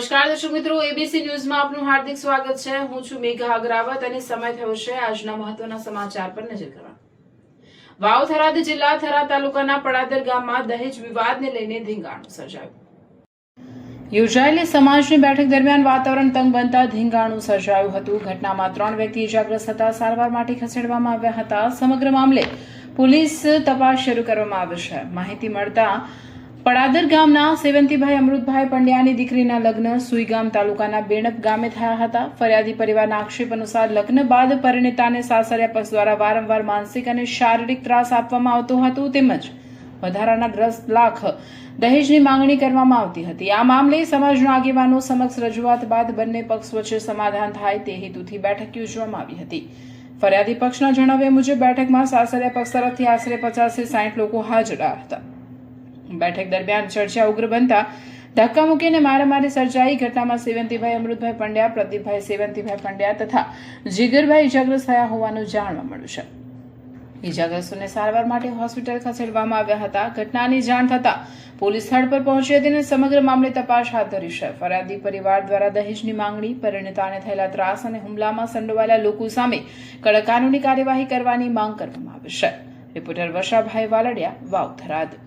નમસ્કાર દર્શક મિત્રો, એબીસી ન્યૂઝમાં આપનું હાર્દિક સ્વાગત છે। હું છું મેઘા અગ્રાવત અને સમય થયો છે આજના મહત્વના સમાચાર પર નજર કરવા। વાવ થરાદ જિલ્લા થરાદ તાલુકાના પડાદર ગામમાં દહેજ વિવાદને લઈને ધીંગાણું સર્જાયું। યોજાયેલી સમાજની બેઠક દરમિયાન વાતાવરણ તંગ બનતા ધીંગાણું સર્જાયું હતું। ઘટનામાં 3 વ્યક્તિ ઇજાગ્રસ્ત થતા સારવાર માટે ખસેડવામાં આવ્યા હતા। સમગ્ર મામલે પોલીસ તપાસ શરૂ કરવામાં આવી છે। માહિતી મળતા પડાદર ગામના સેવંતીભાઈ અમૃતભાઈ પંડ્યાની દીકરીના લગ્ન સુઈગામ તાલુકાના બેણપ ગામે થયા હતા। ફરિયાદી પરિવારના આક્ષેપ અનુસાર લગ્ન બાદ પરિણીતાને સાસરિયા પક્ષ દ્વારા વારંવાર માનસિક અને શારીરિક ત્રાસ આપવામાં આવતો હતો તેમજ વધારાના 10 લાખ દહેજની માંગણી કરવામાં આવતી હતી। આ મામલે સમાજના આગેવાનો સમક્ષ રજૂઆત બાદ બંને પક્ષ વચ્ચે સમાધાન થાય તે હેતુથી બેઠક યોજવામાં આવી હતી। ફરિયાદી પક્ષના જણાવ્યા મુજબ બેઠકમાં સાસરિયા પક્ષ તરફથી આશરે 50 થી 60 લોકો હાજર હતા। બેઠક દરમિયાન ચર્ચા ઉગ્ર બનતા ધક્કામુક્કી અને મારામારી સર્જાઈ। ઘટનામાં સેવંતીભાઈ અમૃતભાઈ પંડ્યા, પ્રદીપભાઈ સેવંતીભાઈ પંડ્યા તથા જીગરભાઈ ઇજાગ્રસ્ત થયા હોવાનું જાણવા મળ્યું છે। ઇજાગ્રસ્તોને સારવાર માટે હોસ્પિટલ ખસેડવામાં આવ્યા હતા। ઘટનાની જાણ થતાં પોલીસ સ્થળ પર પહોંચી હતી અને સમગ્ર મામલે તપાસ હાથ ધરી છે। ફરિયાદી પરિવાર દ્વારા દહેજની માંગણી, પરિણીતાને થયેલા ત્રાસ અને હુમલામાં સંડોવાયેલા લોકો સામે કડક કાનૂની કાર્યવાહી કરવાની માંગ કરવામાં આવી છે। રિપોર્ટર વર્ષાભાઈ વાલડિયા, વાવ થરાદ।